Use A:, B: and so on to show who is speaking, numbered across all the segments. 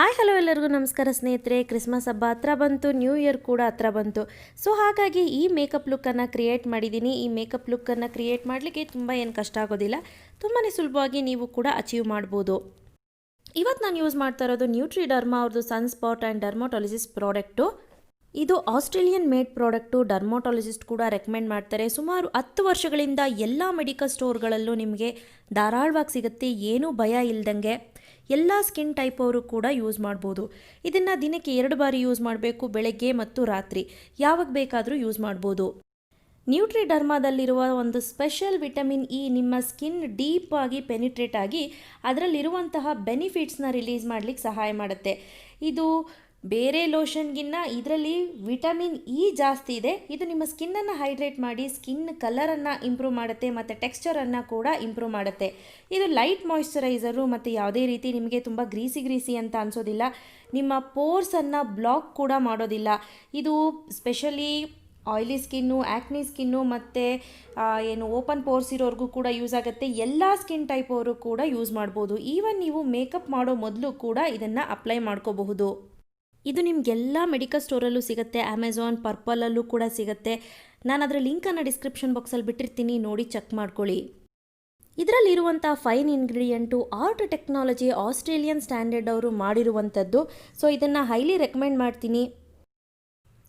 A: Hello ಎಲ್ಲರಿಗೂ ನಮಸ್ಕಾರ ಸ್ನೇಹಿತರೆ. ಕ್ರಿಸ್ಮಸ್ ಹಬ್ಬ ಹತ್ರ ಬಂತು, ನ್ಯೂ ಇಯರ್ ಕೂಡ ಹತ್ರ ಬಂತು. ಸೊ ಹಾಗಾಗಿ ಈ ಮೇಕಪ್ ಲುಕ್ಕನ್ನು ಕ್ರಿಯೇಟ್ ಮಾಡಿದ್ದೀನಿ. ಈ ಮೇಕಪ್ ಲುಕ್ಕನ್ನು ಕ್ರಿಯೇಟ್ ಮಾಡಲಿಕ್ಕೆ ತುಂಬ ಏನು ಕಷ್ಟ ಆಗೋದಿಲ್ಲ, ತುಂಬಾ ಸುಲಭವಾಗಿ ನೀವು ಕೂಡ ಅಚೀವ್ ಮಾಡ್ಬೋದು. ಇವತ್ತು ನಾನು ಯೂಸ್ ಮಾಡ್ತಾ ಇರೋದು ನ್ಯೂಟ್ರಿ ಡರ್ಮಾ ಅವ್ರದ್ದು ಸನ್ ಸ್ಪಾಟ್ ಆ್ಯಂಡ್ ಡರ್ಮಾಟಾಲಜಿಸ್ ಪ್ರಾಡಕ್ಟು. ಇದು ಆಸ್ಟ್ರೇಲಿಯನ್ ಮೇಡ್ ಪ್ರಾಡಕ್ಟು. ಡರ್ಮಾಟಾಲಜಿಸ್ಟ್ ಕೂಡ ರೆಕಮೆಂಡ್ ಮಾಡ್ತಾರೆ. ಸುಮಾರು 10 ವರ್ಷಗಳಿಂದ ಎಲ್ಲ ಮೆಡಿಕಲ್ ಸ್ಟೋರ್ಗಳಲ್ಲೂ ನಿಮಗೆ ಧಾರಾಳವಾಗಿ ಸಿಗುತ್ತೆ, ಏನೂ ಭಯ ಇಲ್ದಂಗೆ. ಎಲ್ಲ ಸ್ಕಿನ್ ಟೈಪ್ ಅವರು ಕೂಡ ಯೂಸ್ ಮಾಡ್ಬೋದು. ಇದನ್ನು ದಿನಕ್ಕೆ 2 ಬಾರಿ ಯೂಸ್ ಮಾಡಬೇಕು, ಬೆಳಗ್ಗೆ ಮತ್ತು ರಾತ್ರಿ, ಯಾವಾಗ ಬೇಕಾದರೂ ಯೂಸ್ ಮಾಡ್ಬೋದು. ನ್ಯೂಟ್ರಿ ಡರ್ಮಾದಲ್ಲಿರುವ ಒಂದು ಸ್ಪೆಷಲ್ ವಿಟಮಿನ್ ಇ ನಿಮ್ಮ ಸ್ಕಿನ್ ಡೀಪ್ ಆಗಿ ಪೆನಿಟ್ರೇಟ್ ಆಗಿ ಅದರಲ್ಲಿರುವಂತಹ ಬೆನಿಫಿಟ್ಸ್ನ ರಿಲೀಸ್ ಮಾಡಲಿಕ್ಕೆ ಸಹಾಯ ಮಾಡುತ್ತೆ. ಇದು ಬೇರೆ ಲೋಷನ್ಗಿನ್ನ ಇದರಲ್ಲಿ ವಿಟಮಿನ್ ಇ ಜಾಸ್ತಿ ಇದೆ. ಇದು ನಿಮ್ಮ ಸ್ಕಿನ್ನನ್ನು ಹೈಡ್ರೇಟ್ ಮಾಡಿ ಸ್ಕಿನ್ ಕಲರನ್ನು ಇಂಪ್ರೂವ್ ಮಾಡುತ್ತೆ ಮತ್ತು ಟೆಕ್ಸ್ಚರನ್ನು ಕೂಡ ಇಂಪ್ರೂವ್ ಮಾಡುತ್ತೆ. ಇದು ಲೈಟ್ ಮಾಯ್ಶ್ಚರೈಸರು ಮತ್ತು ಯಾವುದೇ ರೀತಿ ನಿಮಗೆ ತುಂಬ ಗ್ರೀಸಿ ಅಂತ ಅನಿಸೋದಿಲ್ಲ. ನಿಮ್ಮ ಪೋರ್ಸನ್ನು ಬ್ಲಾಕ್ ಕೂಡ ಮಾಡೋದಿಲ್ಲ. ಇದು specially oily skin, acne skin ಮತ್ತು ಏನು ಓಪನ್ ಪೋರ್ಸ್ ಇರೋರಿಗೂ ಕೂಡ ಯೂಸ್ ಆಗುತ್ತೆ. ಎಲ್ಲ ಸ್ಕಿನ್ ಟೈಪ್ ಅವರು ಕೂಡ ಯೂಸ್ ಮಾಡ್ಬೋದು. ಈವನ್ ನೀವು ಮೇಕಪ್ ಮಾಡೋ ಮೊದಲು ಕೂಡ ಇದನ್ನು ಅಪ್ಲೈ ಮಾಡ್ಕೋಬಹುದು. ಇದು ನಿಮಗೆಲ್ಲ ಮೆಡಿಕಲ್ ಸ್ಟೋರಲ್ಲೂ ಸಿಗುತ್ತೆ, ಅಮೆಝಾನ್, ಪರ್ಪಲಲ್ಲೂ ಕೂಡ ಸಿಗುತ್ತೆ. ನಾನು ಅದರ ಲಿಂಕನ್ನು ಡಿಸ್ಕ್ರಿಪ್ಷನ್ ಬಾಕ್ಸಲ್ಲಿ ಬಿಟ್ಟಿರ್ತೀನಿ, ನೋಡಿ ಚೆಕ್ ಮಾಡ್ಕೊಳ್ಳಿ. ಇದರಲ್ಲಿರುವಂಥ fine ingredient art technology Australian standard ಅವರು ಮಾಡಿರುವಂಥದ್ದು. ಸೊ ಇದನ್ನು ಹೈಲಿ ರೆಕಮೆಂಡ್ ಮಾಡ್ತೀನಿ.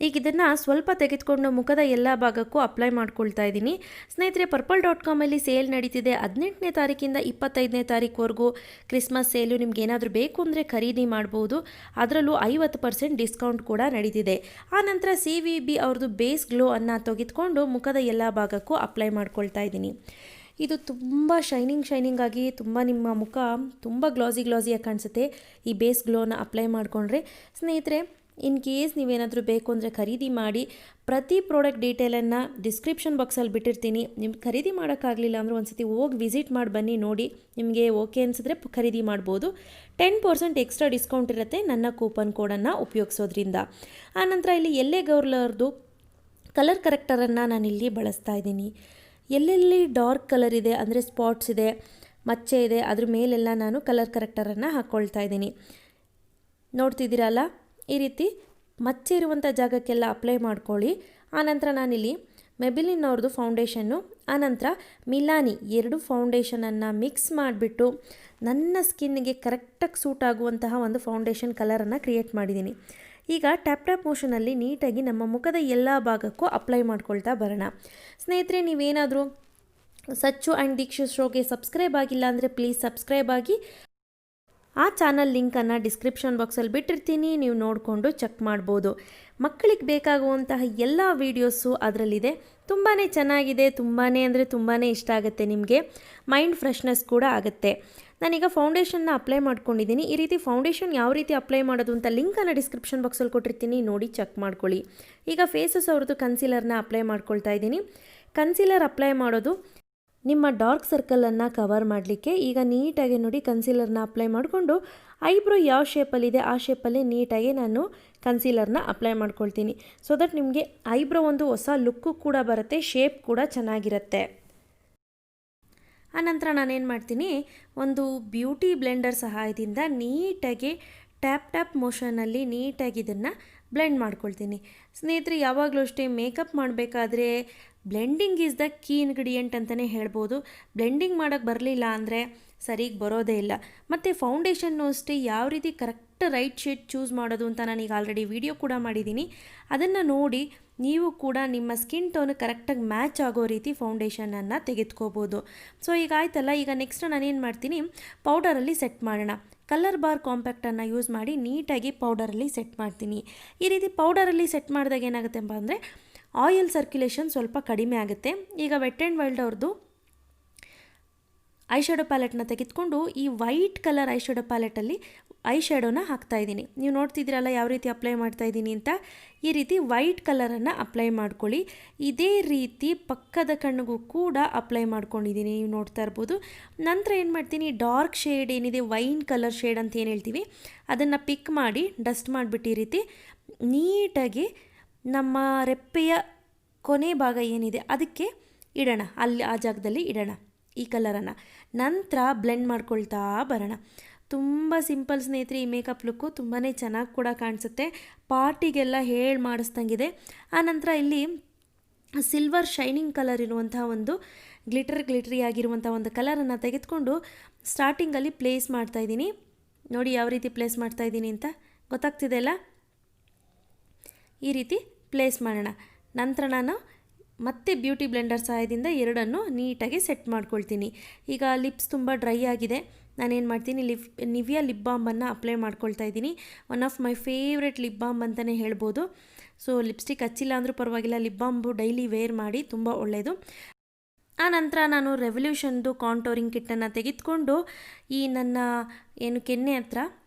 A: ಈಗ ಇದನ್ನು ಸ್ವಲ್ಪ ತೆಗೆದುಕೊಂಡು ಮುಖದ ಎಲ್ಲ ಭಾಗಕ್ಕೂ ಅಪ್ಲೈ ಮಾಡ್ಕೊಳ್ತಾ ಇದ್ದೀನಿ. ಸ್ನೇಹಿತರೆ, purple.com ಸೇಲ್ ನಡೀತಿದೆ. 18ನೇ ತಾರೀಕಿಂದ 25ನೇ ತಾರೀಕುವರೆಗೂ ಕ್ರಿಸ್ಮಸ್ ಸೇಲು. ನಿಮ್ಗೆ ಏನಾದರೂ ಬೇಕು ಅಂದರೆ ಖರೀದಿ ಮಾಡ್ಬೋದು. ಅದರಲ್ಲೂ 50% ಡಿಸ್ಕೌಂಟ್ ಕೂಡ ನಡೀತಿದೆ. ಆನಂತರ CVB ಅವ್ರದ್ದು ಬೇಸ್ ಗ್ಲೋ ಅನ್ನು ತೆಗೆದುಕೊಂಡು ಮುಖದ ಎಲ್ಲ ಭಾಗಕ್ಕೂ ಅಪ್ಲೈ ಮಾಡ್ಕೊಳ್ತಾ ಇದ್ದೀನಿ. ಇದು ತುಂಬ ಶೈನಿಂಗ್ ಆಗಿ ತುಂಬ ನಿಮ್ಮ ಮುಖ ತುಂಬ ಗ್ಲಾಸಿಯಾಗಿ ಕಾಣಿಸುತ್ತೆ ಈ ಬೇಸ್ ಗ್ಲೋನ ಅಪ್ಲೈ ಮಾಡಿಕೊಂಡ್ರೆ. ಸ್ನೇಹಿತರೆ, ಇನ್ ಕೇಸ್ ನೀವೇನಾದರೂ ಬೇಕು ಅಂದರೆ ಖರೀದಿ ಮಾಡಿ. ಪ್ರತಿ ಪ್ರಾಡಕ್ಟ್ ಡೀಟೇಲನ್ನು ಡಿಸ್ಕ್ರಿಪ್ಷನ್ ಬಾಕ್ಸಲ್ಲಿ ಬಿಟ್ಟಿರ್ತೀನಿ. ನಿಮ್ಗೆ ಖರೀದಿ ಮಾಡೋಕ್ಕಾಗಲಿಲ್ಲ ಅಂದರೆ ಒಂದು ಸತಿ ಹೋಗಿ ವಿಸಿಟ್ ಮಾಡಿ ಬನ್ನಿ, ನೋಡಿ ನಿಮಗೆ ಓಕೆ ಅನಿಸಿದ್ರೆ ಖರೀದಿ ಮಾಡ್ಬೋದು. 10% ಎಕ್ಸ್ಟ್ರಾ ಡಿಸ್ಕೌಂಟ್ ಇರುತ್ತೆ ನನ್ನ ಕೂಪನ್ ಕೋಡನ್ನು ಉಪಯೋಗಿಸೋದ್ರಿಂದ. ಆನಂತರ ಇಲ್ಲಿ ಎಲ್ಲೇ ಗೌರ್ಲರ್ದು ಕಲರ್ ಕರೆಕ್ಟರನ್ನು ನಾನಿಲ್ಲಿ ಬಳಸ್ತಾ ಇದ್ದೀನಿ. ಎಲ್ಲೆಲ್ಲಿ ಡಾರ್ಕ್ ಕಲರ್ ಇದೆ ಅಂದರೆ ಸ್ಪಾಟ್ಸ್ ಇದೆ, ಮಚ್ಚೆ ಇದೆ, ಅದ್ರ ಮೇಲೆಲ್ಲ ನಾನು ಕಲರ್ ಕರೆಕ್ಟರನ್ನು ಹಾಕ್ಕೊಳ್ತಾ ಇದ್ದೀನಿ. ನೋಡ್ತಿದ್ದೀರಲ್ಲ, ಈ ರೀತಿ ಮಚ್ಚೆ ಇರುವಂಥ ಜಾಗಕ್ಕೆಲ್ಲ ಅಪ್ಲೈ ಮಾಡ್ಕೊಳ್ಳಿ. ಆನಂತರ ನಾನಿಲ್ಲಿ ಮೆಬಿಲಿನ್ ಅವ್ರದ್ದು ಫೌಂಡೇಶನ್ನು, ಆನಂತರ ಮಿಲಾನಿ 2 ಫೌಂಡೇಶನನ್ನು ಮಿಕ್ಸ್ ಮಾಡಿಬಿಟ್ಟು ನನ್ನ ಸ್ಕಿನ್ನಿಗೆ ಕರೆಕ್ಟಾಗಿ ಸೂಟ್ ಆಗುವಂತಹ ಒಂದು ಫೌಂಡೇಶನ್ ಕಲರನ್ನು ಕ್ರಿಯೇಟ್ ಮಾಡಿದ್ದೀನಿ. ಈಗ ಟ್ಯಾಪ್ ಮೋಷನಲ್ಲಿ ನೀಟಾಗಿ ನಮ್ಮ ಮುಖದ ಎಲ್ಲ ಭಾಗಕ್ಕೂ ಅಪ್ಲೈ ಮಾಡ್ಕೊಳ್ತಾ ಬರೋಣ. ಸ್ನೇಹಿತರೆ, ನೀವೇನಾದರೂ ಸಚ್ಚು ಆ್ಯಂಡ್ ದೀಕ್ಷಿತ್ ಶೋಗೆ ಸಬ್ಸ್ಕ್ರೈಬ್ ಆಗಿಲ್ಲ ಅಂದರೆ ಪ್ಲೀಸ್ ಸಬ್ಸ್ಕ್ರೈಬ್ ಆಗಿ. ಆ ಚಾನಲ್ ಲಿಂಕನ್ನು ಡಿಸ್ಕ್ರಿಪ್ಷನ್ ಬಾಕ್ಸಲ್ಲಿ ಬಿಟ್ಟಿರ್ತೀನಿ, ನೀವು ನೋಡಿಕೊಂಡು ಚೆಕ್ ಮಾಡ್ಬೋದು. ಮಕ್ಕಳಿಗೆ ಬೇಕಾಗುವಂತಹ ಎಲ್ಲ ವೀಡಿಯೋಸು ಅದರಲ್ಲಿದೆ. ತುಂಬಾ ಚೆನ್ನಾಗಿದೆ, ತುಂಬಾ ಇಷ್ಟ ಆಗುತ್ತೆ ನಿಮಗೆ. ಮೈಂಡ್ ಫ್ರೆಶ್ನೆಸ್ ಕೂಡ ಆಗುತ್ತೆ. ನಾನೀಗ ಫೌಂಡೇಶನ್ನ ಅಪ್ಲೈ ಮಾಡ್ಕೊಂಡಿದ್ದೀನಿ. ಈ ರೀತಿ ಫೌಂಡೇಶನ್ ಯಾವ ರೀತಿ ಅಪ್ಲೈ ಮಾಡೋದು ಅಂತ ಲಿಂಕನ್ನು ಡಿಸ್ಕ್ರಿಪ್ಷನ್ ಬಾಕ್ಸಲ್ಲಿ ಕೊಟ್ಟಿರ್ತೀನಿ, ನೋಡಿ ಚೆಕ್ ಮಾಡ್ಕೊಳ್ಳಿ. ಈಗ ಫೇಸಸ್ ಅವ್ರದ್ದು ಕನ್ಸೀಲರ್ನ ಅಪ್ಲೈ ಮಾಡ್ಕೊಳ್ತಾ ಇದ್ದೀನಿ. ಕನ್ಸೀಲರ್ ಅಪ್ಲೈ ಮಾಡೋದು ನಿಮ್ಮ ಡಾರ್ಕ್ ಸರ್ಕಲನ್ನು ಕವರ್ ಮಾಡಲಿಕ್ಕೆ. ಈಗ ನೀಟಾಗಿ ನೋಡಿ ಕನ್ಸೀಲರ್ನ ಅಪ್ಲೈ ಮಾಡಿಕೊಂಡು ಐಬ್ರೋ ಯಾವ ಶೇಪಲ್ಲಿದೆ ಆ ಶೇಪಲ್ಲಿ ನೀಟಾಗಿ ನಾನು ಕನ್ಸೀಲರ್ನ ಅಪ್ಲೈ ಮಾಡ್ಕೊಳ್ತೀನಿ. ಸೊ ದಟ್ ನಿಮಗೆ ಐಬ್ರೋ ಒಂದು ಹೊಸ ಲುಕ್ಕು ಕೂಡ ಬರುತ್ತೆ, ಶೇಪ್ ಕೂಡ ಚೆನ್ನಾಗಿರುತ್ತೆ. ಆನಂತರ ನಾನೇನು ಮಾಡ್ತೀನಿ, ಒಂದು ಬ್ಯೂಟಿ ಬ್ಲೆಂಡರ್ ಸಹಾಯದಿಂದ ನೀಟಾಗಿ ಟ್ಯಾಪ್ ಮೋಷನಲ್ಲಿ ನೀಟಾಗಿ ಇದನ್ನು ಬ್ಲೆಂಡ್ ಮಾಡ್ಕೊಳ್ತೀನಿ. ಸ್ನೇಹಿತರೆ, ಯಾವಾಗಲೂ ಅಷ್ಟೇ ಮೇಕಪ್ ಮಾಡಬೇಕಾದ್ರೆ blending is the key ingredient ಅಂತಲೇ ಹೇಳ್ಬೋದು. ಬ್ಲೆಂಡಿಂಗ್ ಮಾಡೋಕ್ಕೆ ಬರಲಿಲ್ಲ ಅಂದರೆ ಸರಿಗೆ ಬರೋದೇ ಇಲ್ಲ. ಮತ್ತು ಫೌಂಡೇಶನ್ನು ಅಷ್ಟೇ ಯಾವ ರೀತಿ ಕರೆಕ್ಟ್ ರೈಟ್ ಶೇಡ್ ಚೂಸ್ ಮಾಡೋದು ಅಂತ ನಾನೀಗ ಆಲ್ರೆಡಿ ವಿಡಿಯೋ ಕೂಡ ಮಾಡಿದ್ದೀನಿ. ಅದನ್ನು ನೋಡಿ ನೀವು ಕೂಡ ನಿಮ್ಮ ಸ್ಕಿನ್ ಟೋನ್ ಕರೆಕ್ಟಾಗಿ ಮ್ಯಾಚ್ ಆಗೋ ರೀತಿ ಫೌಂಡೇಶನನ್ನು ತೆಗೆದುಕೋಬೋದು. ಸೊ ಈಗ ಆಯ್ತಲ್ಲ, ಈಗ ನೆಕ್ಸ್ಟ್ ನಾನೇನು ಮಾಡ್ತೀನಿ, ಪೌಡರಲ್ಲಿ ಸೆಟ್ ಮಾಡೋಣ. ಕಲರ್ ಬಾರ್ ಕಾಂಪ್ಯಾಕ್ಟನ್ನು ಯೂಸ್ ಮಾಡಿ ನೀಟಾಗಿ ಪೌಡರಲ್ಲಿ ಸೆಟ್ ಮಾಡ್ತೀನಿ. ಈ ರೀತಿ ಪೌಡರಲ್ಲಿ ಸೆಟ್ ಮಾಡಿದಾಗ ಏನಾಗುತ್ತೆ ಅಂದರೆ ಆಯಿಲ್ ಸರ್ಕ್ಯುಲೇಷನ್ ಸ್ವಲ್ಪ ಕಡಿಮೆ ಆಗುತ್ತೆ. ಈಗ ವೆಟ್ ಆ್ಯಂಡ್ ವೈಲ್ಡ್ ಅವ್ರದ್ದು ಐ ಶ್ಯಾಡೋ ಪ್ಯಾಲೆಟ್ನ ತೆಗೆದುಕೊಂಡು ಈ ವೈಟ್ ಕಲರ್ ಐ ಶ್ಯಾಡೋ ಪ್ಯಾಲೆಟಲ್ಲಿ ಐ ಶ್ಯಾಡೋನ ಹಾಕ್ತಾಯಿದ್ದೀನಿ. ನೀವು ನೋಡ್ತಿದ್ದೀರಲ್ಲ ಯಾವ ರೀತಿ ಅಪ್ಲೈ ಮಾಡ್ತಾಯಿದ್ದೀನಿ ಅಂತ. ಈ ರೀತಿ ವೈಟ್ ಕಲರನ್ನು ಅಪ್ಲೈ ಮಾಡ್ಕೊಳ್ಳಿ. ಇದೇ ರೀತಿ ಪಕ್ಕದ ಕಣ್ಣಿಗೂ ಕೂಡ ಅಪ್ಲೈ ಮಾಡ್ಕೊಂಡಿದ್ದೀನಿ, ನೀವು ನೋಡ್ತಾ ಇರ್ಬೋದು. ನಂತರ ಏನು ಮಾಡ್ತೀನಿ, ಡಾರ್ಕ್ ಶೇಡ್ ಏನಿದೆ, ವೈನ್ ಕಲರ್ ಶೇಡ್ ಅಂತ ಏನು ಹೇಳ್ತೀವಿ, ಅದನ್ನು ಪಿಕ್ ಮಾಡಿ ಡಸ್ಟ್ ಮಾಡಿಬಿಟ್ಟು ಈ ರೀತಿ ನೀಟಾಗಿ ನಮ್ಮ ರೆಪ್ಪೆಯ ಕೊನೆ ಭಾಗ ಏನಿದೆ ಅದಕ್ಕೆ ಇಡೋಣ, ಅಲ್ಲಿ ಆ ಜಾಗದಲ್ಲಿ ಇಡೋಣ ಈ ಕಲರನ್ನು. ನಂತರ ಬ್ಲೆಂಡ್ ಮಾಡ್ಕೊಳ್ತಾ ಬರೋಣ. ತುಂಬ ಸಿಂಪಲ್ ಸ್ನೇಹಿತರೆ. ಈ ಮೇಕಪ್ ಲುಕ್ಕು ತುಂಬಾ ಚೆನ್ನಾಗಿ ಕೂಡ ಕಾಣಿಸುತ್ತೆ, ಪಾರ್ಟಿಗೆಲ್ಲ ಹೇಳಿ ಮಾಡಿಸ್ದಂಗಿದೆ. ಆನಂತರ ಇಲ್ಲಿ ಸಿಲ್ವರ್ ಶೈನಿಂಗ್ ಕಲರ್ ಇರುವಂತಹ ಒಂದು ಗ್ಲಿಟರಿ ಆಗಿರುವಂಥ ಒಂದು ಕಲರನ್ನು ತೆಗೆದುಕೊಂಡು ಸ್ಟಾರ್ಟಿಂಗಲ್ಲಿ ಪ್ಲೇಸ್ ಮಾಡ್ತಾಯಿದ್ದೀನಿ. ನೋಡಿ ಯಾವ ರೀತಿ ಪ್ಲೇಸ್ ಮಾಡ್ತಾಯಿದ್ದೀನಿ ಅಂತ ಗೊತ್ತಾಗ್ತಿದೆ ಅಲ್ಲ. ಈ ರೀತಿ ಪ್ಲೇಸ್ ಮಾಡೋಣ. ನಂತರ ನಾನು ಮತ್ತೆ ಬ್ಯೂಟಿ ಬ್ಲೆಂಡರ್ ಸಹಾಯದಿಂದ ಎರಡನ್ನು ನೀಟಾಗಿ ಸೆಟ್ ಮಾಡ್ಕೊಳ್ತೀನಿ. ಈಗ ಲಿಪ್ಸ್ ತುಂಬ ಡ್ರೈ ಆಗಿದೆ. ನಾನೇನು ಮಾಡ್ತೀನಿ, ನಿವಿಯಾ ಲಿಪ್ ಬಾಮನ್ನು ಅಪ್ಲೈ ಮಾಡ್ಕೊಳ್ತಾ ಇದ್ದೀನಿ. One of my favourite lip balm ಅಂತಲೇ ಹೇಳ್ಬೋದು. ಸೊ ಲಿಪ್ಸ್ಟಿಕ್ ಹಚ್ಚಿಲ್ಲ ಅಂದರೂ ಪರವಾಗಿಲ್ಲ, ಲಿಪ್ ಬಾಂಬು ಡೈಲಿ ವೇರ್ ಮಾಡಿ ತುಂಬ ಒಳ್ಳೆಯದು. ಆ ನಂತರ ನಾನು ರೆವಲ್ಯೂಷನ್ದು ಕಾಂಟೋರಿಂಗ್ ಕಿಟ್ಟನ್ನು ತೆಗೆದುಕೊಂಡು ಈ ನನ್ನ ಏನು ಕೆನ್ನೆ ಹತ್ರ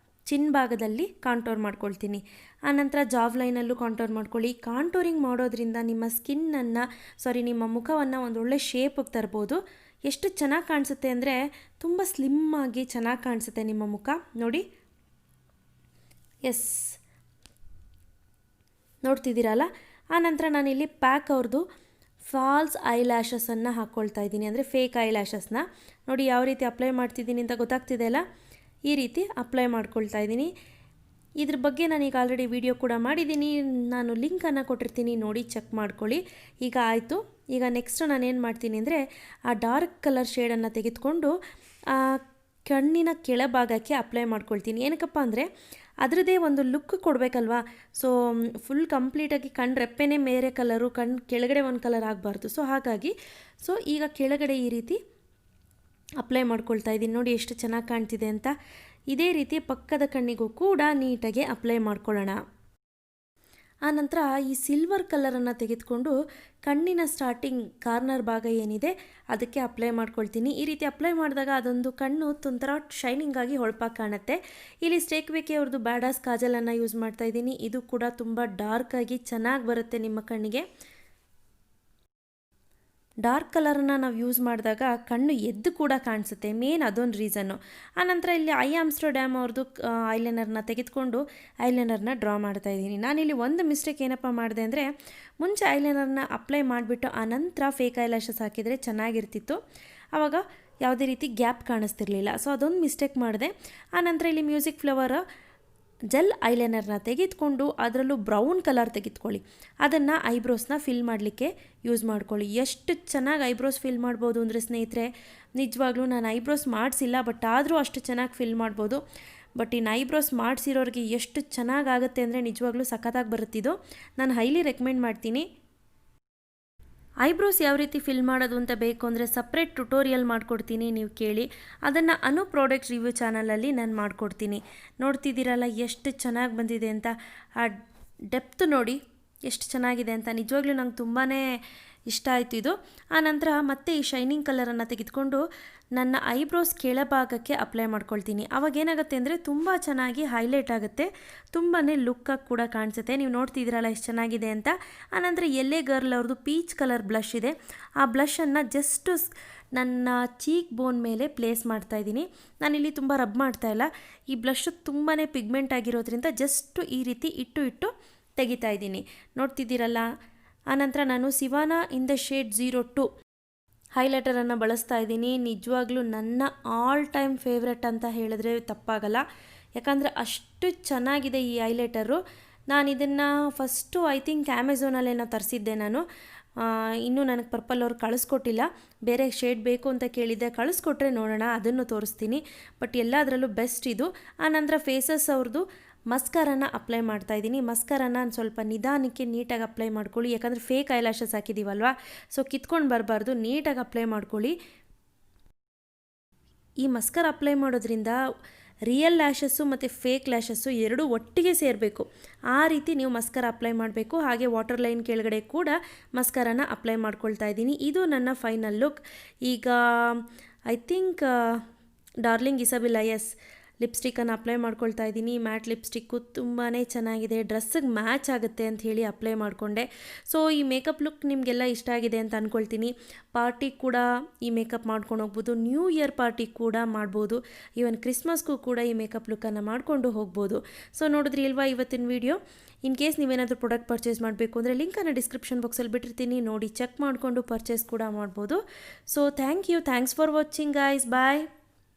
A: ಚಿನ್ ಭಾಗದಲ್ಲಿ ಕಾಂಟೋರ್ ಮಾಡ್ಕೊಳ್ತೀನಿ. ಆನಂತರ ಜಾವ್ ಲೈನಲ್ಲೂ ಕಾಂಟೋರ್ ಮಾಡ್ಕೊಳ್ಳಿ. ಕಾಂಟೋರಿಂಗ್ ಮಾಡೋದ್ರಿಂದ ನಿಮ್ಮ ಮುಖವನ್ನು ಒಂದು ಒಳ್ಳೆ ಶೇಪಿಗೆ ತರ್ಬೋದು. ಎಷ್ಟು ಚೆನ್ನಾಗಿ ಕಾಣಿಸುತ್ತೆ ಅಂದರೆ ತುಂಬ ಸ್ಲಿಮ್ಮಾಗಿ ಚೆನ್ನಾಗಿ ಕಾಣಿಸುತ್ತೆ ನಿಮ್ಮ ಮುಖ. ನೋಡಿ, ಎಸ್, ನೋಡ್ತಿದ್ದೀರಲ್ಲ. ಆನಂತರ ನಾನಿಲ್ಲಿ ಪ್ಯಾಕ್ ಅವ್ರದ್ದು ಫಾಲ್ಸ್ ಐ ಲ್ಯಾಶಸನ್ನು ಹಾಕ್ಕೊಳ್ತಾ ಇದ್ದೀನಿ, ಅಂದರೆ ಫೇಕ್ ಐ ಲ್ಯಾಶಸ್ನ. ನೋಡಿ ಯಾವ ರೀತಿ ಅಪ್ಲೈ ಮಾಡ್ತಿದ್ದೀನಿ ಅಂತ ಗೊತ್ತಾಗ್ತಿದೆ ಅಲ್ಲ. ಈ ರೀತಿ ಅಪ್ಲೈ ಮಾಡ್ಕೊಳ್ತಾ ಇದ್ದೀನಿ. ಇದ್ರ ಬಗ್ಗೆ ನಾನೀಗ ಆಲ್ರೆಡಿ ವಿಡಿಯೋ ಕೂಡ ಮಾಡಿದ್ದೀನಿ, ನಾನು ಲಿಂಕನ್ನು ಕೊಟ್ಟಿರ್ತೀನಿ, ನೋಡಿ ಚೆಕ್ ಮಾಡ್ಕೊಳ್ಳಿ. ಈಗ ಆಯಿತು. ಈಗ ನೆಕ್ಸ್ಟ್ ನಾನೇನು ಮಾಡ್ತೀನಿ ಅಂದರೆ ಆ ಡಾರ್ಕ್ ಕಲರ್ ಶೇಡನ್ನು ತೆಗೆದುಕೊಂಡು ಕಣ್ಣಿನ ಕೆಳಭಾಗಕ್ಕೆ ಅಪ್ಲೈ ಮಾಡ್ಕೊಳ್ತೀನಿ. ಏನಕ್ಕಪ್ಪ ಅಂದರೆ ಅದರದ್ದೇ ಒಂದು ಲುಕ್ ಕೊಡಬೇಕಲ್ವಾ. ಸೊ ಫುಲ್ ಕಂಪ್ಲೀಟಾಗಿ ಕಣ್ಣು ರೆಪ್ಪೆನೇ ಬೇರೆ ಕಲರು, ಕಣ್ಣು ಕೆಳಗಡೆ ಒಂದು ಕಲರ್ ಆಗಬಾರ್ದು. ಸೊ ಹಾಗಾಗಿ ಈಗ ಕೆಳಗಡೆ ಈ ರೀತಿ ಅಪ್ಲೈ ಮಾಡ್ಕೊಳ್ತಾ ಇದ್ದೀನಿ. ನೋಡಿ ಎಷ್ಟು ಚೆನ್ನಾಗಿ ಕಾಣ್ತಿದೆ ಅಂತ. ಇದೇ ರೀತಿ ಪಕ್ಕದ ಕಣ್ಣಿಗೂ ಕೂಡ ನೀಟಾಗಿ ಅಪ್ಲೈ ಮಾಡ್ಕೊಳ್ಳೋಣ. ಆನಂತರ ಈ ಸಿಲ್ವರ್ ಕಲರನ್ನು ತೆಗೆದುಕೊಂಡು ಕಣ್ಣಿನ ಸ್ಟಾರ್ಟಿಂಗ್ ಕಾರ್ನರ್ ಭಾಗ ಏನಿದೆ ಅದಕ್ಕೆ ಅಪ್ಲೈ ಮಾಡ್ಕೊಳ್ತೀನಿ. ಈ ರೀತಿ ಅಪ್ಲೈ ಮಾಡಿದಾಗ ಅದೊಂದು ಕಣ್ಣು ಒಂಥರ ಶೈನಿಂಗ್ ಆಗಿ ಹೊಳಪಾಗಿ ಕಾಣುತ್ತೆ. ಇಲ್ಲಿ ಸ್ಟೇಕ್ ಬೇಕೆ ಅವ್ರದ್ದು ಬ್ಯಾಡಾಸ್ ಕಾಜಲನ್ನು ಯೂಸ್ ಮಾಡ್ತಾ ಇದ್ದೀನಿ. ಇದು ಕೂಡ ತುಂಬ ಡಾರ್ಕ್ ಆಗಿ ಚೆನ್ನಾಗಿ ಬರುತ್ತೆ ನಿಮ್ಮ ಕಣ್ಣಿಗೆ. ಡಾರ್ಕ್ ಕಲರನ್ನು ನಾವು ಯೂಸ್ ಮಾಡಿದಾಗ ಕಣ್ಣು ಎದ್ದು ಕೂಡ ಕಾಣಿಸುತ್ತೆ, ಮೇನ್ ಅದೊಂದು ರೀಸನ್ನು. ಆನಂತರ ಇಲ್ಲಿ ಐ ಆಮ್ಸ್ಟರ್ಡ್ಯಾಮ್ ಅವ್ರದ್ದು ಐಲೈನರ್ನ ತೆಗೆದುಕೊಂಡು ಐಲೈನರ್ನ ಡ್ರಾ ಮಾಡ್ತಾ ಇದ್ದೀನಿ. ನಾನಿಲ್ಲಿ ಒಂದು ಮಿಸ್ಟೇಕ್ ಏನಪ್ಪ ಮಾಡಿದೆ ಅಂದರೆ, ಮುಂಚೆ ಐಲೈನರ್ನ ಅಪ್ಲೈ ಮಾಡಿಬಿಟ್ಟು ಆನಂತರ ಫೇಕ್ ಐ ಲ್ಯಾಶಸ್ ಹಾಕಿದರೆ ಚೆನ್ನಾಗಿರ್ತಿತ್ತು. ಆವಾಗ ಯಾವುದೇ ರೀತಿ ಗ್ಯಾಪ್ ಕಾಣಿಸ್ತಿರ್ಲಿಲ್ಲ. ಸೊ ಅದೊಂದು ಮಿಸ್ಟೇಕ್ ಮಾಡಿದೆ. ಆನಂತರ ಇಲ್ಲಿ ಮ್ಯೂಸಿಕ್ ಫ್ಲವರ್ ಜೆಲ್ ಐಲೈನರ್ನ ತೆಗೆದುಕೊಂಡು ಅದರಲ್ಲೂ ಬ್ರೌನ್ ಕಲರ್ ತೆಗೆದುಕೊಳ್ಳಿ. ಅದನ್ನು ಐಬ್ರೋಸ್ನ ಫಿಲ್ ಮಾಡಲಿಕ್ಕೆ ಯೂಸ್ ಮಾಡ್ಕೊಳ್ಳಿ. ಎಷ್ಟು ಚೆನ್ನಾಗಿ ಐಬ್ರೋಸ್ ಫಿಲ್ ಮಾಡ್ಬೋದು ಅಂದರೆ ಸ್ನೇಹಿತರೆ, ನಿಜವಾಗ್ಲೂ ನಾನು ಐಬ್ರೋಸ್ ಮಾಡಿಸಿಲ್ಲ, ಬಟ್ ಆದರೂ ಅಷ್ಟು ಚೆನ್ನಾಗಿ ಫಿಲ್ ಮಾಡ್ಬೋದು. ಬಟ್ ಇನ್ನು ಐಬ್ರೋಸ್ ಮಾಡಿಸಿರೋರಿಗೆ ಎಷ್ಟು ಚೆನ್ನಾಗಾಗುತ್ತೆ ಅಂದರೆ ನಿಜವಾಗ್ಲೂ ಸಖತ್ತಾಗಿ ಬರುತ್ತಿದ್ದು. ನಾನು ಹೈಲಿ ರೆಕಮೆಂಡ್ ಮಾಡ್ತೀನಿ. ಐಬ್ರೋಸ್ ಯಾವ ರೀತಿ ಫಿಲ್ ಮಾಡೋದು ಅಂತ ಬೇಕು ಅಂದರೆ ಸಪ್ರೇಟ್ ಟ್ಯುಟೋರಿಯಲ್ ಮಾಡಿಕೊಡ್ತೀನಿ, ನೀವು ಕೇಳಿ. ಅದನ್ನು ಅನು ಪ್ರಾಡಕ್ಟ್ ರಿವ್ಯೂ ಚಾನಲಲ್ಲಿ ನಾನು ಮಾಡಿಕೊಡ್ತೀನಿ. ನೋಡ್ತಿದ್ದೀರಲ್ಲ ಎಷ್ಟು ಚೆನ್ನಾಗಿ ಬಂದಿದೆ ಅಂತ. ಆ ಡೆಪ್ತ್ ನೋಡಿ ಎಷ್ಟು ಚೆನ್ನಾಗಿದೆ ಅಂತ. ನಿಜವಾಗ್ಲೂ ನಂಗೆ ತುಂಬಾ ಇಷ್ಟ ಆಯಿತು ಇದು. ಆನಂತರ ಮತ್ತೆ ಈ ಶೈನಿಂಗ್ ಕಲರನ್ನು ತೆಗೆದುಕೊಂಡು ನನ್ನ ಐಬ್ರೋಸ್ ಕೆಳಭಾಗಕ್ಕೆ ಅಪ್ಲೈ ಮಾಡ್ಕೊಳ್ತೀನಿ. ಅವಾಗ ಏನಾಗುತ್ತೆ ಅಂದರೆ ತುಂಬ ಚೆನ್ನಾಗಿ ಹೈಲೈಟ್ ಆಗುತ್ತೆ, ತುಂಬಾ ಲುಕ್ಕಾಗಿ ಕೂಡ ಕಾಣಿಸುತ್ತೆ. ನೀವು ನೋಡ್ತಿದ್ದೀರಲ್ಲ ಎಷ್ಟು ಚೆನ್ನಾಗಿದೆ ಅಂತ. ಆನಂತರ ಎಲ್ಲೇ ಗರ್ಲ್ ಅವ್ರದ್ದು ಪೀಚ್ ಕಲರ್ ಬ್ಲಷ್ ಇದೆ, ಆ ಬ್ಲಷನ್ನು ಜಸ್ಟು ನನ್ನ ಚೀಕ್ ಬೋನ್ ಮೇಲೆ ಪ್ಲೇಸ್ ಮಾಡ್ತಾಯಿದ್ದೀನಿ. ನಾನಿಲ್ಲಿ ತುಂಬ ರಬ್ ಮಾಡ್ತಾಯಿಲ್ಲ. ಈ ಬ್ಲಷ್ ತುಂಬಾ ಪಿಗ್ಮೆಂಟ್ ಆಗಿರೋದ್ರಿಂದ ಜಸ್ಟು ಈ ರೀತಿ ಇಟ್ಟು ತೆಗಿತಾ ಇದ್ದೀನಿ. ನೋಡ್ತಿದ್ದೀರಲ್ಲ. ಆನಂತರ ನಾನು ಸಿವಾನ ಇನ್ ದ ಶೇಡ್ 02 ಹೈಲೈಟರನ್ನು ಬಳಸ್ತಾ ಇದ್ದೀನಿ. ನಿಜವಾಗ್ಲೂ ನನ್ನ ಆಲ್ ಟೈಮ್ ಫೇವ್ರೆಟ್ ಅಂತ ಹೇಳಿದ್ರೆ ತಪ್ಪಾಗಲ್ಲ, ಯಾಕಂದರೆ ಅಷ್ಟು ಚೆನ್ನಾಗಿದೆ ಈ ಹೈಲೈಟರು. ನಾನು ಇದನ್ನು ಫಸ್ಟು ಐ ಥಿಂಕ್ ಅಮೆಝಾನಲ್ಲೇನೋ ತರಿಸಿದ್ದೆ ನಾನು. ಇನ್ನೂ ನನಗೆ ಪರ್ಪಲ್ ಅವ್ರು ಕಳಿಸ್ಕೊಟ್ಟಿಲ್ಲ. ಬೇರೆ ಶೇಡ್ ಬೇಕು ಅಂತ ಕೇಳಿದ್ದೆ, ಕಳಿಸ್ಕೊಟ್ರೆ ನೋಡೋಣ, ಅದನ್ನು ತೋರಿಸ್ತೀನಿ. ಬಟ್ ಎಲ್ಲದರಲ್ಲೂ ಬೆಸ್ಟ್ ಇದು. ಆನಂತರ ಫೇಸಸ್ ಅವ್ರದ್ದು ಮಸ್ಕರನ್ನು ಅಪ್ಲೈ ಮಾಡ್ತಾಯಿದ್ದೀನಿ. ಮಸ್ಕರನ್ನು ಸ್ವಲ್ಪ ನಿಧಾನಕ್ಕೆ ನೀಟಾಗಿ ಅಪ್ಲೈ ಮಾಡ್ಕೊಳ್ಳಿ, ಯಾಕಂದರೆ ಫೇಕ್ ಐಲ್ಯಾಶಸ್ ಹಾಕಿದ್ದೀವಲ್ವ, ಸೊ ಕಿತ್ಕೊಂಡು ಬರಬಾರ್ದು, ನೀಟಾಗಿ ಅಪ್ಲೈ ಮಾಡ್ಕೊಳ್ಳಿ. ಈ ಮಸ್ಕರ್ ಅಪ್ಲೈ ಮಾಡೋದ್ರಿಂದ ರಿಯಲ್ ಲ್ಯಾಶಸ್ಸು ಮತ್ತು ಫೇಕ್ ಲ್ಯಾಶಸ್ಸು ಎರಡೂ ಒಟ್ಟಿಗೆ ಸೇರಬೇಕು. ಆ ರೀತಿ ನೀವು ಮಸ್ಕರ ಅಪ್ಲೈ ಮಾಡಬೇಕು. ಹಾಗೆ ವಾಟರ್ ಲೈನ್ ಕೆಳಗಡೆ ಕೂಡ ಮಸ್ಕರನ್ನು ಅಪ್ಲೈ ಮಾಡ್ಕೊಳ್ತಾ ಇದ್ದೀನಿ. ಇದು ನನ್ನ ಫೈನಲ್ ಲುಕ್. ಈಗ ಐ ಥಿಂಕ್ ಡಾರ್ಲಿಂಗ್ ಇಸಬೆಲ್ಲಾ ಲಿಪ್ಸ್ಟಿಕ್ಕನ್ನು ಅಪ್ಲೈ ಮಾಡ್ಕೊಳ್ತಾ ಇದ್ದೀನಿ. ಮ್ಯಾಟ್ ಲಿಪ್ಸ್ಟಿಕ್ಕು ತುಂಬಾ ಚೆನ್ನಾಗಿದೆ, ಡ್ರೆಸ್ಸಿಗೆ ಮ್ಯಾಚ್ ಆಗುತ್ತೆ ಅಂತ ಹೇಳಿ ಅಪ್ಲೈ ಮಾಡಿಕೊಂಡೆ. ಸೊ ಈ ಮೇಕಪ್ ಲುಕ್ ನಿಮಗೆಲ್ಲ ಇಷ್ಟ ಆಗಿದೆ ಅಂತ ಅಂದ್ಕೊಳ್ತೀನಿ. ಪಾರ್ಟಿ ಕೂಡ ಈ ಮೇಕಪ್ ಮಾಡ್ಕೊಂಡು ಹೋಗ್ಬೋದು, ನ್ಯೂ ಇಯರ್ ಪಾರ್ಟಿ ಕೂಡ ಮಾಡ್ಬೋದು, ಈವನ್ ಕ್ರಿಸ್ಮಸ್ಗೂ ಕೂಡ ಈ ಮೇಕಪ್ ಲುಕ್ಕನ್ನು ಮಾಡಿಕೊಂಡು ಹೋಗ್ಬೋದು. ಸೊ ನೋಡಿದ್ರಿ ಇಲ್ವಾ ಇವತ್ತಿನ ವಿಡಿಯೋ. ಇನ್ ಕೇಸ್ ನೀವೇನಾದರೂ ಪ್ರಾಡಕ್ಟ್ ಪರ್ಚೇಸ್ ಮಾಡಬೇಕು ಅಂದರೆ ಲಿಂಕನ್ನು ಡಿಸ್ಕ್ರಿಪ್ಷನ್ ಬಾಕ್ಸಲ್ಲಿ ಬಿಟ್ಟಿರ್ತೀನಿ, ನೋಡಿ ಚೆಕ್ ಮಾಡಿಕೊಂಡು ಪರ್ಚೇಸ್ ಕೂಡ ಮಾಡ್ಬೋದು. So thanks for watching guys, bye.